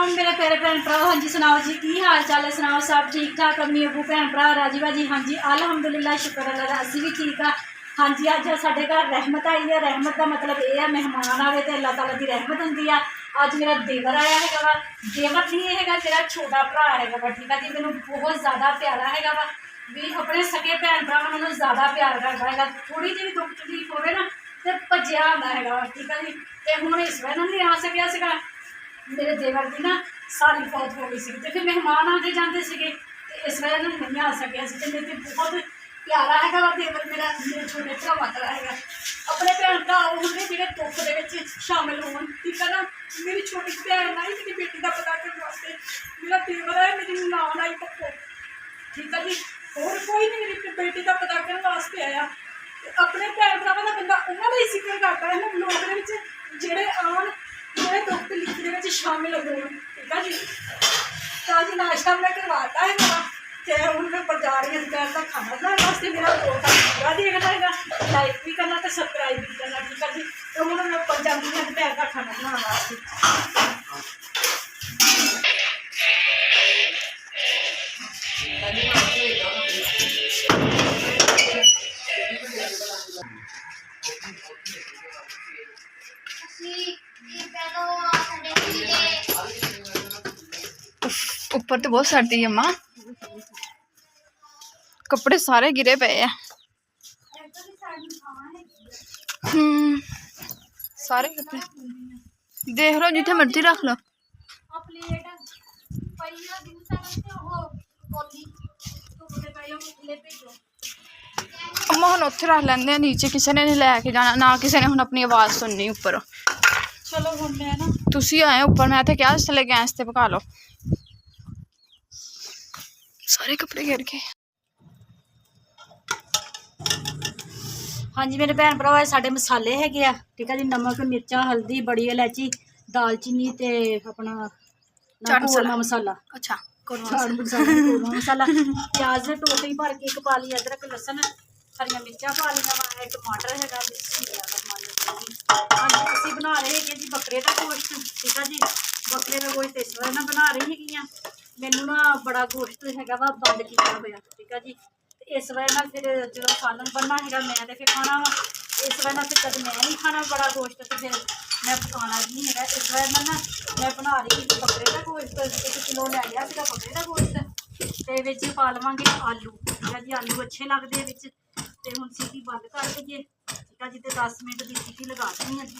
मेरे प्यारे भैन भरा, हाँ जी सुनाओ जी की हाल चाल है, सुनाओ सब ठीक ठाक, अम्मी अबू भैन भरा राजी बाजी। हाँ जी अलहमदुलिल्लाह, शुक्र अल्लाह दा असीं भी ठीक हाँ। हाँ जी अज साडे घर रहमत आई है। रहमत का मतलब यह है मेहमान आवे तो अल्लाह ताला की रहमत होंदी है। अज मेरा देवर आया है वा, देवर नहीं है मेरा छोटा भरा है वा, ठीक है जी। मैनू बहुत ज़्यादा प्यारा है वा, भी अपने सगे भैन भरा मैनू ज़्यादा प्यार करता है। थोड़ी जी दुख तकलीफ होवे ना तो भज्जिया आंदा है वा, ठीक है जी। तो हुण इस वजह नहीं आ सकिया सीगा, मेरे देवर की ना सारी फौत हो गई सी, तो फिर मेहमान आते जाते थे, इस वजह नहीं आ सकिया। मेरे बहुत प्यारा है देवर मेरा, मेरे छोटे भरावां दा है। अपने भैन भरा उन्हें जो दुख के शामिल हो, ठीक है ना। मेरी छोटी भैन आई मेरी बेटी का पता करने वास्ते, मेरा देवर है मेरी ननान आई पक्को, ठीक है जी। और कोई नहीं मेरी बेटी का पता करने वास्ते आया। अपने भैन भरावां दा बंदा उन्होंने ही जिक्र करता है ना लोग जेड़े आन, मेरे दुख तकलीफ के शामिल हो, ठीक है जी। तो अज नाश्ता मैं करवाता है मेरा, तो हूँ मैं जा रही हूँ दोपहर का खाना बनाने वास्ते। मेरा पूरा देखना है, लाइक भी करना तो सबसक्राइब भी करना, ठीक है जी। तो हूँ मैं ऊपर जाऊँगी दोपहर का खाना बनाने वास्ते। ऊपर तो बहुत सर्दी है अम्मा, कपड़े सारे गिरे पे है। सारे कपड़े देख लो, जिथे मर्जी रख लो। अम्मा हम उत्थे रख लेंदे, नीचे किसी ने नहीं लैके जाना, ना किसी ने हम अपनी आवाज़ सुननी उपर। चलो हम मैं ना तुसी आए उपर, मैं तो क्या थले गैस ते पका लो। सारे कपड़े गिर गए। हाँ जी मेरे भैन भरा, साढ़े मसाले है, ठीक है जी। नमक मिर्चा हल्दी बड़ी इलायची दालचीनी ते अपना कौरमा मसाला, अच्छा कौरमा मसाला, प्याज ने टोटे भर के एक पा ली, अदरक लसन हरिया मिर्चा पा लिया वा, टमाटर है। हाँ जी असीं बना रहे हैं जी बकरे का गोश्त, ठीक है जी। बकरे का गोश्त इस वजह ना बना रही है, मैनू ना बड़ा गोश्त है वा बंद किया हुआ, ठीक है जी। इस वजह ना फिर जो सालन बनना है मैं तो फिर खाना वा, इस वजह फिर जब मैं नहीं खाना बड़ा गोश्त तो फिर मैं पकाना भी नहीं है। इस वजह ना मैं बना रही बकरे का गोश्त, 1 किलो लै लिया सीगा बकरे का गोश्त, तो विच पा लवांगे आलू, ठीक है जी। आलू अच्छे लगते हैं बिच, तो हुण सीटी बंद कर दईए, ठीक है जी। तो 10 मिनट की सीटी लगा देनी है जी।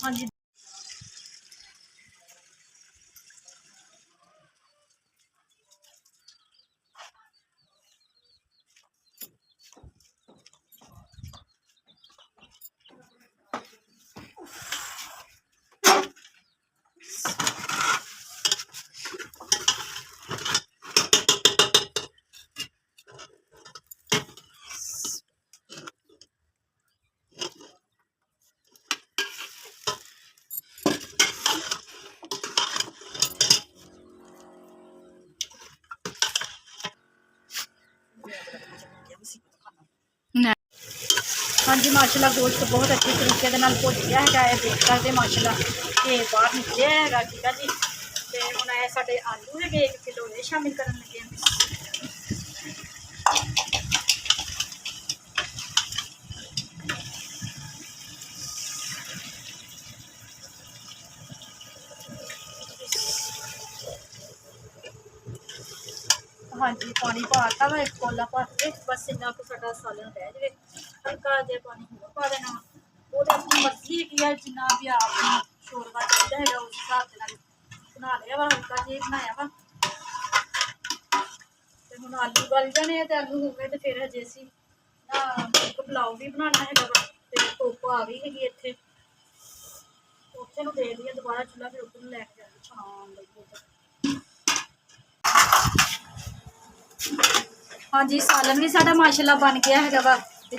हाँ जी हाँ जी माशाल्लाह गोश्त बहुत अच्छे तरीके भुज गया है, देख सकते माशाल्लाह ये बाहर निकलिया है, ठीक है जी। तो हम आए साढ़े आलू है 1 किलो ये शामिल कर लगे। हाँ जी पानी पाता वा 1 कौला भर के, बस इन्ना को साडा सालन रह जाए, हल्का जहा पानी होर पा देना। वो तो अपनी मर्जी है जिन्ना भी आप शोरबा चाहिए है उस हिसाब से बना लिया वा, हल्का जी बनाया वा। तो हम आलू गल जाने, तो आलू हो गए तो फिर हजे असीं एक पुलाव भी बनाना है, तो धुप्प आ गई हैगी इत्थे, उत्थे नूं दे दिए दोबारा चूल्हा, फिर उधर लैके जाके छान लगी। हाँ जी सालन भी साडा माशाल्लाह बन गया है वा,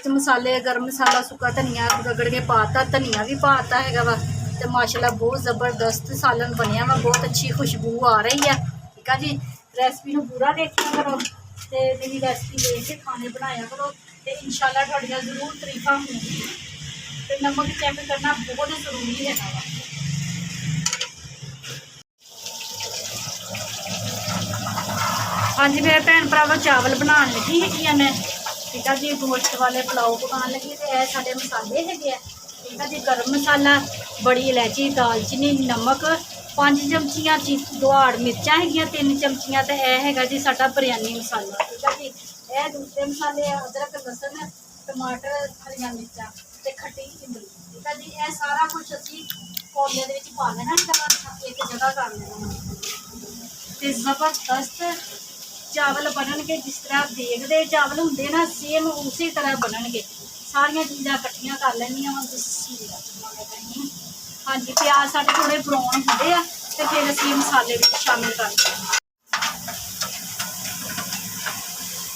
मसाले गर्म मसाला सुक्का धनिया रगड़ के पाता, धनिया भी पाता है वा, ਤੇ ਮਾਸ਼ਾਅੱਲਾ ਬਹੁਤ ਜ਼ਬਰਦਸਤ ਸਾਲਨ ਬਣਿਆ ਵਾ, ਬਹੁਤ ਅੱਛੀ ਖੁਸ਼ਬੂ ਆ ਰਹੀ ਆ। ਠੀਕ ਆ ਜੀ, ਰੈਸਪੀ ਨੂੰ ਪੂਰਾ ਦੇਖਿਆ ਕਰੋ ਤੇ ਮੇਰੀ ਰੈਸਪੀ ਦੇਖ ਕੇ ਖਾਣੇ ਬਣਾਇਆ ਕਰੋ ਤੇ ਇਨਸ਼ਾਅੱਲਾ ਤੁਹਾਡੀਆਂ ਜ਼ਰੂਰ ਤਾਰੀਫਾਂ ਹੋਣਗੀਆਂ। ਤੇ ਨਮਕ ਚੈੱਕ ਕਰਨਾ ਬਹੁਤ ਜ਼ਰੂਰੀ ਹੈਗਾ ਵਾ। ਹਾਂਜੀ ਮੇਰੇ ਭੈਣ ਭਰਾਵਾਂ, ਚਾਵਲ ਬਣਾਉਣ ਲੱਗੀ ਹੈਗੀ ਆ ਮੈਂ। ਠੀਕ ਆ ਜੀ, ਗੋਸ਼ਤ ਵਾਲੇ ਪੁਲਾਓ ਪਕਾਉਣ ਲੱਗੀ ਤੇ ਇਹ ਸਾਡੇ ਮਸਾਲੇ ਹੈਗੇ ਆ। ਠੀਕ ਆ ਜੀ, ਗਰਮ ਮਸਾਲਾ, ਬੜੀ ਇਲਾਇਚੀ, ਦਾਲਚੀਨੀ, ਨਮਕ, 5 ਚਮਚੀਆਂ ਦੁਹਾੜ ਮਿਰਚਾਂ ਹੈਗੀਆਂ, 3 ਚਮਚੀਆਂ ਤੇ ਇਹ ਹੈਗਾ ਜੀ ਸਾਡਾ ਬਿਰਯਾਨੀ ਮਸਾਲਾ। ਠੀਕ ਆ ਜੀ, ਇਹ ਦੂਸਰੇ ਮਸਾਲੇ ਆ ਅਦਰਕ, ਲਸਣ, ਟਮਾਟਰ, ਹਰੀਆਂ ਮਿਰਚਾਂ ਤੇ ਖੱਟੀ ਇਮਲੀ। ਠੀਕ ਆ ਜੀ, ਇਹ ਸਾਰਾ ਕੁਝ ਅਸੀਂ ਕੋਲੇ ਦੇ ਵਿੱਚ ਪਾ ਲੈਣਾ ਹੈਗਾ, ਇੱਕ ਜਗ੍ਹਾ ਕਰ ਲੈਣਾ ਤੇ ਜ਼ਬਰਦਸਤ ਚਾਵਲ ਬਣਨਗੇ। ਜਿਸ ਤਰ੍ਹਾਂ ਦੇਖਦੇ ਚਾਵਲ ਹੁੰਦੇ ਨਾ, ਸੇਮ ਉਸੇ ਤਰ੍ਹਾਂ ਬਣਨਗੇ। ਸਾਰੀਆਂ ਚੀਜ਼ਾਂ ਇਕੱਠੀਆਂ ਕਰ ਲੈਣੀਆਂ ਵਾ। ਹਾਂਜੀ, ਪਿਆਜ਼ ਸਾਡੇ ਥੋੜੇ ਬਰਾਉਨ ਹੁੰਦੇ ਆ ਤੇ ਫਿਰ ਅਸੀਂ ਮਸਾਲੇ ਵਿੱਚ ਸ਼ਾਮਿਲ ਕਰਦੇ ਹਾਂ।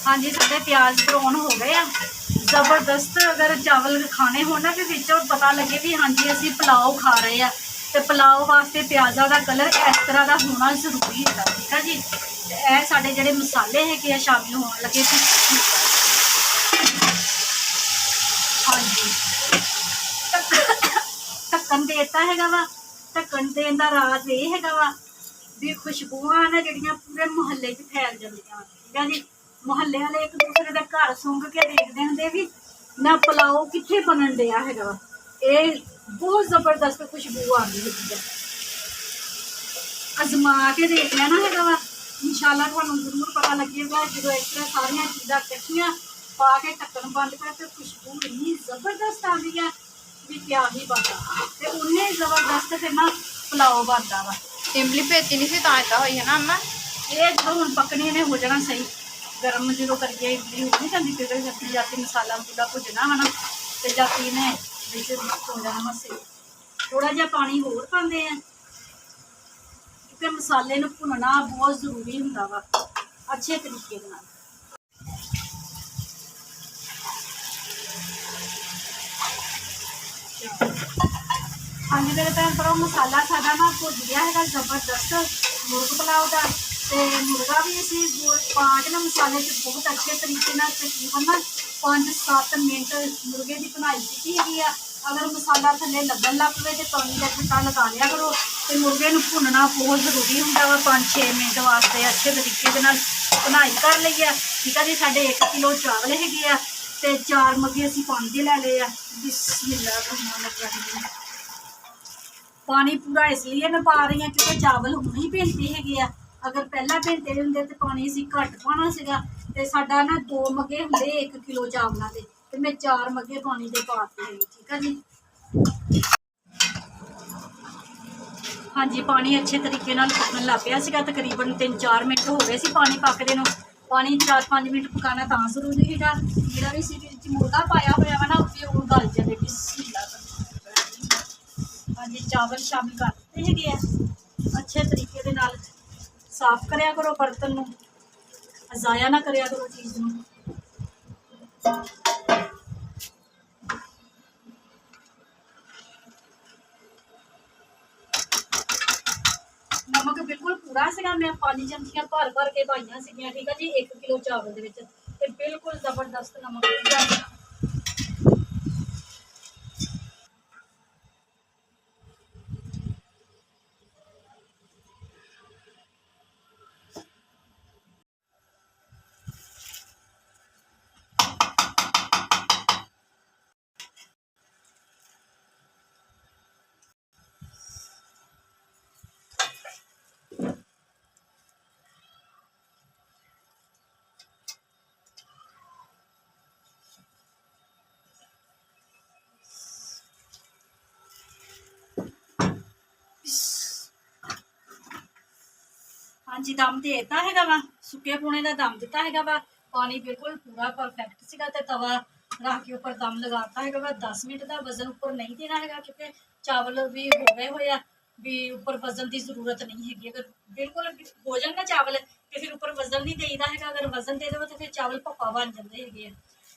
ਹਾਂਜੀ, ਸਾਡੇ ਪਿਆਜ਼ ਬਰਾਉਨ ਹੋ ਗਏ ਆ ਜ਼ਬਰਦਸਤ। ਅਗਰ ਚਾਵਲ ਖਾਣੇ ਹੋਣ ਨਾ, ਫਿਰ ਵਿੱਚੋਂ ਪਤਾ ਲੱਗੇ ਵੀ ਹਾਂਜੀ ਅਸੀਂ ਪੁਲਾਓ ਖਾ ਰਹੇ ਆ, ਤੇ ਪੁਲਾਓ ਵਾਸਤੇ ਪਿਆਜ਼ਾਂ ਦਾ ਕਲਰ ਇਸ ਤਰ੍ਹਾਂ ਦਾ ਹੋਣਾ ਜ਼ਰੂਰੀ ਹੁੰਦਾ। ਠੀਕ ਆ ਜੀ, ਤੇ ਇਹ ਸਾਡੇ ਜਿਹੜੇ ਮਸਾਲੇ ਹੈਗੇ ਆ ਸ਼ਾਮਿਲ ਹੋਣ ਲੱਗੇ ਸੀ। ਹਾਂਜੀ, ਢੱਕਣ ਦੇ ਦਿੱਤਾ ਹੈਗਾ ਵਾ। ਢੱਕਣ ਦੇਣ ਦਾ ਰਾਜ਼ ਇਹ ਹੈਗਾ ਵਾ ਵੀ ਖੁਸ਼ਬੂਆਂ ਨੇ ਜਿਹੜੀਆਂ ਪੂਰੇ ਮੁਹੱਲੇ 'ਚ ਫੈਲ ਜਾਂਦੀਆਂ। ਠੀਕ ਆ ਜੀ, ਮੁਹੱਲੇ ਵਾਲੇ ਇੱਕ ਦੂਸਰੇ ਦੇ ਘਰ ਸੁੰਘ ਕੇ ਦੇਖਦੇ ਹੁੰਦੇ ਵੀ ਨਾ ਪੁਲਾਓ ਕਿੱਥੇ ਬਣਨ ਡਿਆ ਹੈਗਾ ਵਾ। ਇਹ ਬਹੁਤ ਜ਼ਬਰਦਸਤ ਖੁਸ਼ਬੂ ਆਉਂਦੀ ਹੈ। ਅਜ਼ਮਾ ਕੇ ਦੇਖ ਲੈਣਾ ਹੈਗਾ ਵਾ, ਇਨਸ਼ਾਅੱਲਾ ਤੁਹਾਨੂੰ ਜ਼ਰੂਰ ਪਤਾ ਲੱਗੇਗਾ। ਜਦੋਂ ਇਸ ਤਰ੍ਹਾਂ ਸਾਰੀਆਂ ਚੀਜ਼ਾਂ ਇਕੱਠੀਆਂ ਪਾ ਕੇ ਢੱਕਣ ਬੰਦ ਕਰ ਤੇ ਖੁਸ਼ਬੂ ਇੰਨੀ ਜ਼ਬਰਦਸਤ ਆਉਂਦੀ ਆ ਵੀ ਕਿਆ ਹੀ ਬਣਦਾ। ਤੇ ਉਹਨੇ ਜ਼ਬਰਦਸਤ ਫਿਰ ਨਾ ਪੁਲਾਓ ਬਣਦਾ ਵਾ। ਇਮਲੀ ਭੇਤੀ ਨਹੀਂ ਸੀ ਤਾਂ ਇੱਦਾਂ ਹੋਈ ਹੈ ਨਾ ਅੰਮਾ। ਇਹ ਜਦੋਂ ਹੁਣ ਪੱਕਣੀ ਨੇ ਹੋ ਜਾਣਾ ਸਹੀ। ਗਰਮ ਜਦੋਂ ਕਰੀਏ ਇਮਲੀ ਹੋ ਨਹੀਂ ਜਾਂਦੀ, ਫਿਰ ਜੱਤੀ ਜਾਤੀ ਮਸਾਲਾ ਪੂਰਾ ਭੁੱਜਣਾ ਹੈ ਨਾ, ਤੇ ਜਾਤੀ ਨੇ ਵਿੱਚ ਹੋ ਜਾਣਾ ਮਸੇ। ਥੋੜਾ ਜਿਹਾ ਪਾਣੀ ਹੋਰ ਪਾਉਂਦੇ ਆ ਕਿਉਂਕਿ ਮਸਾਲੇ ਨੂੰ ਭੁੰਨਣਾ ਬਹੁਤ ਜ਼ਰੂਰੀ ਹੁੰਦਾ ਵਾ ਅੱਛੇ ਤਰੀਕੇ ਦੇ ਨਾਲ। ਹਾਂਜੀ ਮੇਰੇ ਭੈਣ ਭਰਾ, ਮਸਾਲਾ ਸਾਡਾ ਨਾ ਭੁੱਜ ਗਿਆ ਹੈਗਾ ਜ਼ਬਰਦਸਤ ਮੁਰਗ ਪੁਲਾਓ ਦਾ। ਤੇ ਮੁਰਗਾ ਵੀ ਅਸੀਂ ਪਾ ਕੇ ਨਾ ਮਸਾਲੇ 'ਚ ਬਹੁਤ ਅੱਛੇ ਤਰੀਕੇ ਨਾਲ ਤਕਰੀਬਨ ਨਾ 5-7 ਮਿੰਟ ਮੁਰਗੇ ਦੀ ਬਣਾਈ ਕੀਤੀ ਹੈਗੀ ਆ। ਅਗਰ ਮਸਾਲਾ ਥੱਲੇ ਲੱਗਣ ਲੱਗ ਪਵੇ ਤੇ ਪਾਣੀ ਦਾ ਛਿੱਟਾ ਲਗਾ ਲਿਆ ਕਰੋ। ਤੇ ਮੁਰਗੇ ਨੂੰ ਭੁੰਨਣਾ ਬਹੁਤ ਜ਼ਰੂਰੀ ਹੁੰਦਾ ਵਾ। 5-6 ਮਿੰਟ ਵਾਸਤੇ ਅੱਛੇ ਤਰੀਕੇ ਦੇ ਨਾਲ ਬਣਾਈ ਕਰ ਲਈ ਆ। ਠੀਕ ਆ ਜੀ, ਸਾਡੇ 1 ਕਿਲੋ ਚਾਵਲ ਹੈਗੇ ਆ ਤੇ 4 ਮੱਗੇ ਅਸੀਂ ਪਾਣੀ ਦੇ ਲੈ ਲਏ ਆ। ਬਿਸਮਿਲ੍ਲਾ ਰਹਿਮਾਨ ਰਹੀਮ। ਪਾਣੀ ਪੂਰਾ ਇਸ ਲਈ ਮੈਂ ਪਾ ਰਹੀ ਹਾਂ ਕਿਉਂਕਿ ਚਾਵਲ ਹੁਣ ਹੀ ਭਿੰਤੇ ਹੈਗੇ ਆ। ਅਗਰ ਪਹਿਲਾਂ ਭਿੰਤੇ ਹੁੰਦੇ ਤੇ ਪਾਣੀ ਅਸੀਂ ਘੱਟ ਪਾਉਣਾ ਸੀਗਾ। ਤੇ ਸਾਡਾ ਨਾ 2 ਮੱਗੇ ਹੁੰਦੇ 1 ਕਿਲੋ ਚਾਵਲਾਂ ਦੇ, ਤੇ ਮੈਂ 4 ਮੱਗੇ ਪਾਣੀ ਦੇ ਪਾਤੇ ਹੈਗੇ। ਠੀਕ ਆ ਜੀ, ਹਾਂਜੀ ਪਾਣੀ ਅੱਛੇ ਤਰੀਕੇ ਨਾਲ ਪੱਕਣ ਲੱਗ ਪਿਆ ਸੀਗਾ। ਤਕਰੀਬਨ 3-4 ਮਿੰਟ ਹੋ ਗਏ ਸੀ ਪਾਣੀ ਪੱਕਦੇ ਨੂੰ। ਪਾਣੀ 4-5 ਮਿੰਟ ਪਕਾਉਣਾ ਤਾਂ ਜ਼ਰੂਰੀ ਹੈਗਾ। ਜਿਹੜਾ ਵੀ ਸੀ ਵਿੱਚ ਮੁਰਗਾ ਪਾਇਆ ਹੋਇਆ ਵਾ ਨਾ ਉਹ ਗਲ ਜਾਵੇ। ਬਿਸਮਿਲ੍ਲਾ। ਹਾਂਜੀ, ਚਾਵਲ ਸ਼ਾਮਿਲ ਕਰ ਦਿੱਤੇ ਹੈਗੇ ਆ। ਅੱਛੇ ਤਰੀਕੇ ਦੇ ਨਾਲ ਸਾਫ਼ ਕਰਿਆ ਕਰੋ ਬਰਤਨ ਨੂੰ, ਜ਼ਾਇਆ ਨਾ ਕਰਿਆ ਕਰੋ ਚੀਜ਼ ਨੂੰ। ਨਮਕ ਬਿਲਕੁਲ ਪੂਰਾ ਸੀਗਾ। ਮੈਂ 5 ਚਮਚੀਆਂ ਭਰ ਕੇ ਪਾਈਆਂ ਸੀਗੀਆਂ। ਠੀਕ ਆ ਜੀ, 1 ਕਿਲੋ ਚਾਵਲ ਦੇ ਵਿੱਚ ਤੇ ਬਿਲਕੁਲ ਜ਼ਬਰਦਸਤ ਨਮਕ ਸੀਗਾ। ਹਾਂਜੀ, ਦਮ ਦੇ ਦਿੱਤਾ ਹੈਗਾ ਵਾ। ਸੁੱਕੇ ਪੂਣੇ ਦਾ ਦਮ ਦਿੱਤਾ ਹੈਗਾ ਵਾ। ਪਾਣੀ ਬਿਲਕੁਲ ਪੂਰਾ ਪਰਫੈਕਟ ਸੀਗਾ ਤੇ ਤਵਾ ਰੱਖ ਕੇ ਉੱਪਰ ਦਮ ਲਗਾਤਾ ਹੈਗਾ ਵਾ। 10 ਮਿੰਟ ਦਾ ਵਜ਼ਨ ਉੱਪਰ ਨਹੀਂ ਦੇਣਾ ਹੈਗਾ ਕਿਉਂਕਿ ਚਾਵਲ ਵੀ ਹੋ ਗਏ ਹੋਏ ਆ ਵੀ ਉੱਪਰ ਵਜ਼ਨ ਦੀ ਜ਼ਰੂਰਤ ਨਹੀਂ ਹੈਗੀ। ਅਗਰ ਬਿਲਕੁਲ ਹੋ ਜਾਣ ਨਾ ਚਾਵਲ ਤੇ ਫਿਰ ਉੱਪਰ ਵਜ਼ਨ ਨਹੀਂ ਦੇਈਦਾ ਹੈਗਾ। ਅਗਰ ਵਜ਼ਨ ਦੇ ਦੇਵੋ ਤਾਂ ਫਿਰ ਚਾਵਲ ਭੱਪਾ ਬਣ ਜਾਂਦੇ ਹੈਗੇ ਆ।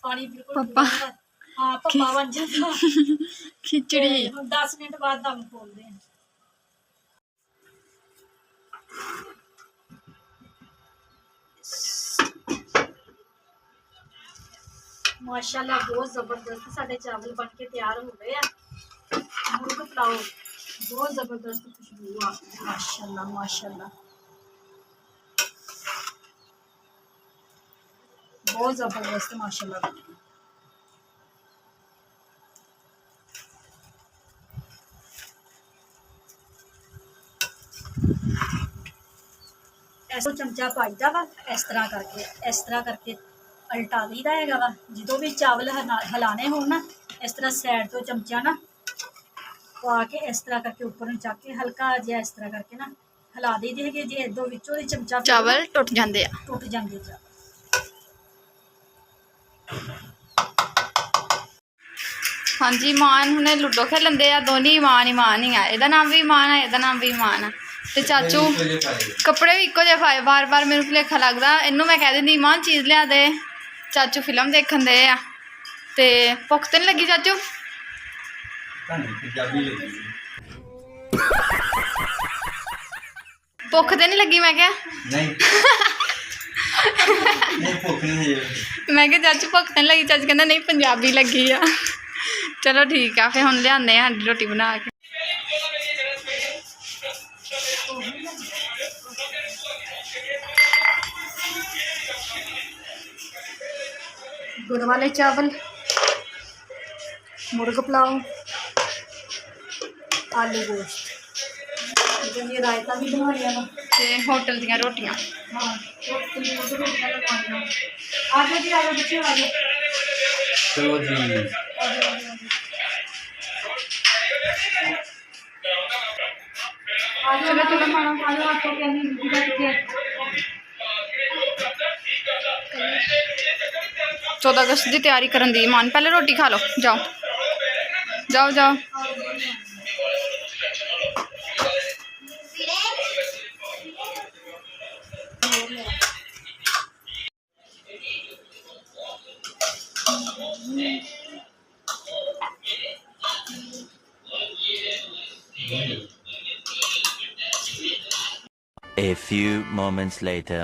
ਪਾਣੀ ਬਿਲਕੁਲ ਪੂਰਾ। ਹਾਂ ਪੱਪਾ ਬਣ ਜਾਂਦਾ। ਖਿਚੜੀ ਹੁਣ 10 ਮਿੰਟ ਬਾਅਦ ਦਮ ਖੋਲਦੇ ਆ। ਮਾਸ਼ਾਅੱਲਾ ਬਹੁਤ ਜ਼ਬਰਦਸਤ ਸਾਡੇ ਚਾਵਲ ਬਣ ਕੇ ਤਿਆਰ ਹੋ ਗਏ ਆ। ਮੁਰਗ ਪੁਲਾਓ ਬਹੁਤ ਜ਼ਬਰਦਸਤ ਖੁਸ਼ਬੂ ਆ। ਮਾਸ਼ਾਅੱਲਾ ਮਾਸ਼ਾਅੱਲਾ बहुत जबरदस्त माशाल्लाह। ऐसा चमचा पाईदा वा इस तरह करके उल्टा दीदा है वा। जो भी चावल हिलाने हो ना इस तरह साइड तो चमचा ना पा के इस तरह करके ऊपर चक के हल्का जिहा इस तरह करके ना हिला दीदे है। जे दो विचों चमचा चावल टुट जाते हैं। चावल। हाँ जी ईमान हुणे लूडो खेलते हैं दोनों ईमान ही आ। ਇਹਦਾ नाम भी ईमान है ਇਹਦਾ नाम भी ईमान है। ਤੇ ਚਾਚੂ ਕੱਪੜੇ ਵੀ ਇੱਕੋ ਜਿਹੇ ਪਾਏ। ਬਾਰ-ਬਾਰ ਮੈਨੂੰ ਭੁਲੇਖਾ ਲੱਗਦਾ। ਇਹਨੂੰ ਮੈਂ ਕਹਿ ਦਿੰਦੀ ईमान ਚੀਜ਼ ਲਿਆ ਦੇ। ਚਾਚੂ ਫਿਲਮ ਦੇਖਣ ਦੇ ਆ ਤੇ ਭੁੱਖ ਤੇ ਨਹੀਂ ਲੱਗੀ ਚਾਚੂ? ਭੁੱਖ ਤੇ ਨਹੀਂ ਲੱਗੀ ਮੈਂ ਕਿਹਾ? ਨਹੀਂ ਨਹੀਂ ਭੁੱਖ ਨਹੀਂ ਹੈ। ਮੈਂ ਕਿਹਾ ਚਾਚੂ ਭੁੱਖ ਤੇ ਨਹੀਂ ਲੱਗੀ? ਚਾਚੂ ਕਹਿੰਦਾ ਨਹੀਂ ਪੰਜਾਬੀ ਲੱਗੀ ਆ। ਚਲੋ ਠੀਕ ਆ ਫਿਰ ਹੁਣ ਲਿਆਉਂਦੇ ਆ ਸਾਡੀ ਰੋਟੀ ਬਣਾ ਕੇ। गुड़ वाले चावल, मुर्ग पुलाव, आलू गोश्त। ये रायता भी बना लिया ना। ਤੇ ਹੋਟਲ ਦੀਆਂ ਰੋਟੀਆਂ। हाँ रोटियां लगवानियां। आ जाओ जी, आ जाओ बच्चे, आ जाओ। ਚਲੋ ਜੀ चलो चलो मानो आ जाओ। आपको क्या नहीं 14 अगस्त की तैयारी करन दी ईमान। पहले रोटी खा लो जाओ जाओ जाओ। A few moments later.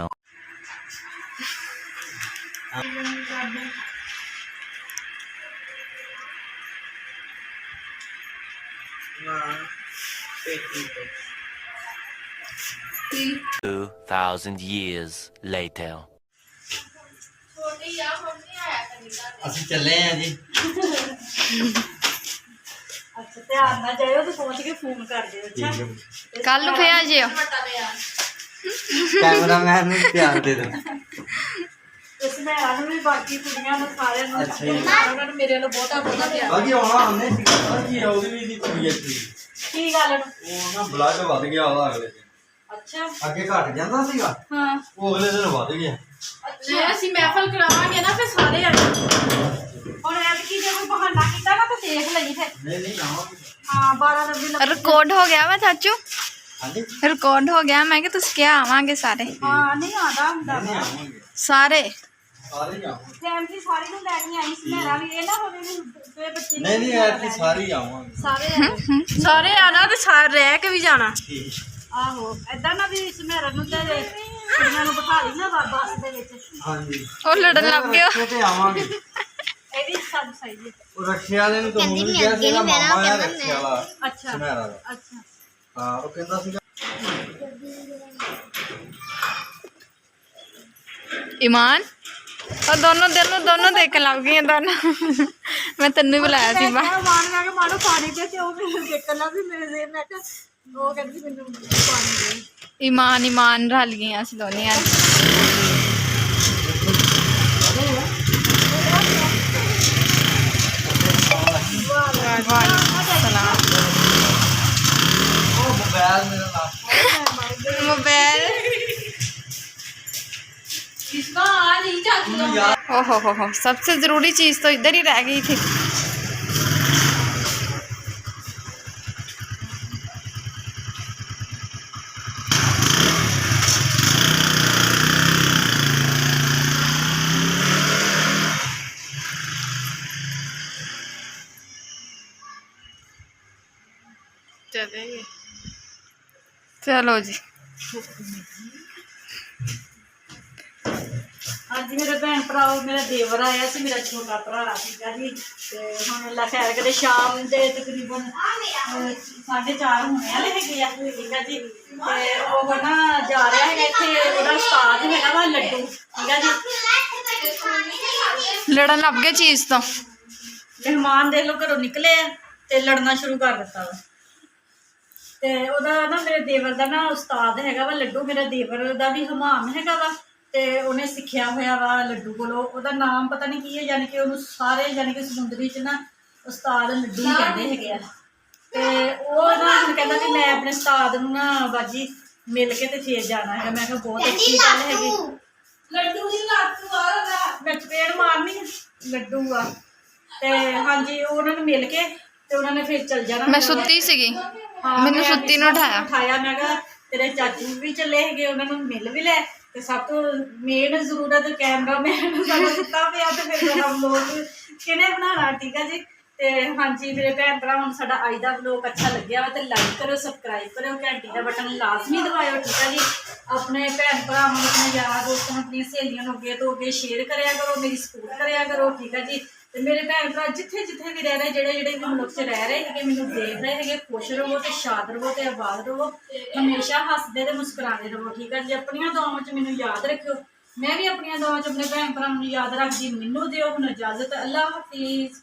ती 2,000 years later. ਅਸੀਂ ਚੱਲੇ ਆ ਜੀ। अच्छा ध्यान ना जाओ तो पहुंच के फोन कर दियो। अच्छा कल फिर आ जियो। ਕੈਮਰਾਮੈਨ ਨੂੰ ਧਿਆਨ ਦੇ ਦਿਓ। इसमें आने भी बाकी कुड़ियां ने सारे ने अच्छा जी। उन्होंने मेरे लिए बहुत प्यार। ਬਾਕੀ ਆਉਣਾ ਉਹਨੇ ਸੀਗਾ ਬਾਕੀ ਉਹਦੀ ਵੀ ਦੀ ਕੁੜੀ ਸੀ। की गल है? ਉਹ ਨਾ ਬਲੱਡ ਵੱਧ ਗਿਆ ਉਹਦਾ ਅਗਲੇ ਦਿਨ। अच्छा ਅੱਗੇ ਘਟ ਜਾਂਦਾ ਸੀਗਾ हाँ ਉਹ ਅਗਲੇ ਦਿਨ ਵੱਧ ਗਿਆ। अच्छा ਅਸੀਂ महफिल करावांगे ना फिर सारे आ जाओ। और ऐतकी जे कोई बहाना कीता ना तो देख लई फिर। ਨਹੀਂ ਨਹੀਂ ਆਵਾਂਗੇ। हाँ 12 रबी लग। रिकॉर्ड हो गया वा चाचू? ਹਾਂਜੀ रिकॉर्ड हो गया। मैं कि तुस क्या आवांगे सारे हाँ नहीं आंदा हुंदा ਨਹੀਂ ਆਵਾਂਗੇ सारे। ਸਾਰੇ ਹੀ ਆਵਾਂਗੇ। फैमिली सारी ਨੂੰ ਲੈ ਕੇ ਆਈ ਸੀ। ਮੇਰਾ ਵੀ ਇਹ ਨਾ ਹੋਵੇ ਵੀ ਦੋਵੇਂ ਬੱਚੇ ਨਹੀਂ ਨਹੀਂ ਐਤਕੀ ਸਾਰੇ ਹੀ ਆਵਾਂਗੇ। ਸਾਰੇ ਆਣਾ ਤੇ ਸਾਰੇ ਰਹਿ ਕੇ ਵੀ ਜਾਣਾ। ਠੀਕ ਆਹੋ ਏਦਾਂ ਨਾ ਵੀ ਸਮੇਰਾ ਨੂੰ ਤੇ ਕੁੜੀਆਂ ਨੂੰ ਬਿਠਾ ਲਈ ਨਾ ਬੱਸ ਦੇ ਵਿੱਚ। ਹਾਂਜੀ ਉਹ ਲੜਨ ਲੱਗ ਗਿਆ। ਰੱਖੇ ਤੇ ਆਵਾਂਗੇ। ਇਹ ਵੀ ਸਭ ਸਹੀ ਹੈ। ਉਹ ਰੱਖੇ ਵਾਲੇ ਨੂੰ ਤਾਂ ਹੁਣ ਵੀ ਕਿਹਾ ਸੀਗਾ ਮਾਮਾ ਆ ਰੱਖੇ ਵਾਲਾ ਅੱਛਾ ਸਮੈਰਾ ਦਾ। ਅੱਛਾ ਹਾਂ ਉਹ ਕਹਿੰਦਾ ਸੀਗਾ ईमान और दोनों देख लग गई दोनों। मैं तेन बुलाया सी ਮਾਨ ਮੈਂ ਕਿ ਮਾਰੋ ਪਾਣੀ ਤੇ ਤੇ ਉਹ ਮੈਨੂੰ ਦੇਖਣਾ ਵੀ ਮੇਰੇ ਦੇ ਮੈਂ ਕਿ ਉਹ ਕਹਿੰਦੀ ਮੈਨੂੰ ਪਾਣੀ ਦੇ। ईमान रल गई अस दोनों अज। सलाम ਉਹ ਮੋਬਾਈਲ ਮੇਰਾ ਨਾਲ मोबाइल इसका आ नहीं चाचू ਉਹਨੂੰ ਯਾਦ ओहो सबसे ज़रूरी चीज़ तो इधर ही रह गई थी। ਕਹਦੇ ਚਲੋ ਜੀ ਅੱਜ ਮੇਰੇ ਭੈਣ ਭਰਾ ਮੇਰਾ ਦੇਵਰ ਆਇਆ ਸੀ, ਮੇਰਾ ਛੋਟਾ ਭਰਾ ਠੀਕ ਆ ਜੀ। ਤੇ ਹੁਣ ਅੱਲਾ ਖੈਰ ਕਰੇ, ਸ਼ਾਮ ਦੇ ਤਕਰੀਬਨ 4:30 ਹੋਣੇ ਵਾਲੇ ਹੈਗੇ ਆ ਠੀਕ ਆ ਜੀ। ਤੇ ਉਹ ਨਾ ਜਾ ਰਿਹਾ ਹੈਗਾ, ਇੱਥੇ ਉਹਦਾ ਉਸਤਾਦ ਹੈਗਾ ਵਾ ਲੱਡੂ ਠੀਕ ਆ ਜੀ। ਲੜਨ ਲੱਗ ਗਏ ਚੀਜ਼ ਤੋਂ। ਮਹਿਮਾਨ ਦੇ ਲੋਕ ਘਰੋਂ ਨਿਕਲੇ ਆ ਤੇ ਲੜਨਾ ਸ਼ੁਰੂ ਕਰ ਦਿੱਤਾ ਵਾ। ਤੇ ਉਹਦਾ ਨਾ ਮੇਰੇ ਦੇਵਰ ਦਾ ਨਾ ਉਸਤਾਦ ਹੈਗਾ ਵਾ ਲੱਡੂ, ਮੇਰਾ ਦੇਵਰ ਦਾ ਵੀ ਹਮਾਮ ਹੈਗਾ ਵਾ ਤੇ ਉਹਨੇ ਸਿੱਖਿਆ ਹੋਇਆ ਵਾ ਲੱਡੂ ਕੋਲੋਂ। ਉਹਦਾ ਨਾਮ ਪਤਾ ਨਹੀਂ ਕੀ ਹੈ, ਯਾਨੀ ਕਿ ਉਹਨੂੰ ਸਾਰੇ ਯਾਨੀ ਕਿ ਸਮੁੰਦਰੀ 'ਚ ਨਾ ਉਸਤਾਦ ਲੱਡੂ ਹੀ ਕਹਿੰਦੇ ਹੈਗੇ ਆ। ਤੇ ਉਹ ਨਾ ਹੁਣ ਕਹਿੰਦਾ ਵੀ ਮੈਂ ਆਪਣੇ ਉਸਤਾਦ ਨੂੰ ਨਾ ਬਾਜੀ ਮਿਲ ਕੇ ਤੇ ਫੇਰ ਜਾਣਾ ਹੈਗਾ। ਮੈਂ ਕਿਹਾ ਬਹੁਤ ਅੱਛੀ ਗੱਲ ਹੈਗੀ। ਲੱਡੂ ਦੀ ਲੱਤ ਮੈਂ ਚਪੇੜ ਮਾਰਨੀ ਲੱਡੂ ਆ। ਤੇ ਹਾਂਜੀ ਉਹਨਾਂ ਨੂੰ ਮਿਲ ਕੇ ਤੇ ਉਹਨਾਂ ਨੇ ਫਿਰ ਚੱਲ ਜਾਣਾ। ਮੈਂ ਸੁੱਤੀ ਸੀਗੀ, ਹਾਂ, ਮੈਨੂੰ ਮੈਂ ਸੁੱਤੀ ਨੂੰ ਉਠਾਇਆ। ਮੈਂ ਕਿਹਾ ਤੇਰੇ ਚਾਚੂ ਵੀ ਚੱਲੇ ਹੈਗੇ, ਉਹਨਾਂ ਨੂੰ ਮਿਲ ਵੀ ਲੈ। ਤੇ ਸਭ ਤੋਂ ਮੇਨ ਜ਼ਰੂਰਤ ਕੈਮਰਾਮੈਨ ਨੂੰ ਸਾਡਾ ਦਿੱਤਾ ਪਿਆ ਤੇ ਫਿਰ ਮੇਰਾ ਵਲੋਗ ਕਿਹਨੇ ਬਣਾਉਣਾ ਠੀਕ ਆ ਜੀ। ਤੇ ਹਾਂਜੀ ਮੇਰੇ ਭੈਣ ਭਰਾ ਹੁਣ ਸਾਡਾ ਅੱਜ ਦਾ ਵਲੋਗ ਅੱਛਾ ਲੱਗਿਆ ਵਾ ਤੇ ਲਾਈਕ ਕਰਿਓ, ਸਬਸਕ੍ਰਾਈਬ ਕਰਿਓ, ਘੰਟੀ ਦਾ ਬਟਨ ਲਾਜ਼ਮੀ ਦਬਾਇਓ ਠੀਕ ਆ ਜੀ। ਆਪਣੇ ਭੈਣ ਭਰਾਵਾਂ ਨੂੰ, ਆਪਣੇ ਯਾਰਾਂ ਦੋਸਤਾਂ ਨੂੰ, ਆਪਣੀਆਂ ਸਹੇਲੀਆਂ ਨੂੰ ਅੱਗੇ ਤੋਂ ਅੱਗੇ ਸ਼ੇਅਰ ਕਰਿਆ ਕਰੋ, ਮੇਰੀ ਸਪੋਰਟ ਕਰਿਆ ਕਰੋ ਠੀਕ ਆ ਜੀ। ਤੇ ਮੇਰੇ ਭੈਣ ਭਰਾ ਜਿੱਥੇ ਜਿੱਥੇ ਵੀ ਰਹਿ ਰਹੇ, ਜਿਹੜੇ ਵੀ ਮੁਲਕ 'ਚ ਰਹਿ ਰਹੇ ਹੈਗੇ, ਮੈਨੂੰ ਦੇਖ ਰਹੇ ਹੈਗੇ, ਖੁਸ਼ ਰਹੋ ਤੇ ਸ਼ਾਦ ਰਹੋ ਤੇ ਆਬਾਦ ਰਹੋ, ਹਮੇਸ਼ਾ ਹੱਸਦੇ ਤੇ ਮੁਸਕਰਾਉਂਦੇ ਰਹੋ ਠੀਕ ਆ ਜੀ। ਆਪਣੀਆਂ ਦੁਆਵਾਂ 'ਚ ਮੈਨੂੰ ਯਾਦ ਰੱਖਿਓ, ਮੈਂ ਵੀ ਆਪਣੀਆਂ ਦੁਆਵਾਂ 'ਚ ਆਪਣੇ ਭੈਣ ਭਰਾਵਾਂ ਨੂੰ ਯਾਦ ਰੱਖਦੀ। ਮੈਨੂੰ ਦਿਓ ਹੁਣ ਇਜਾਜ਼ਤ। ਅੱਲਾ ਹਾਫਿਜ਼।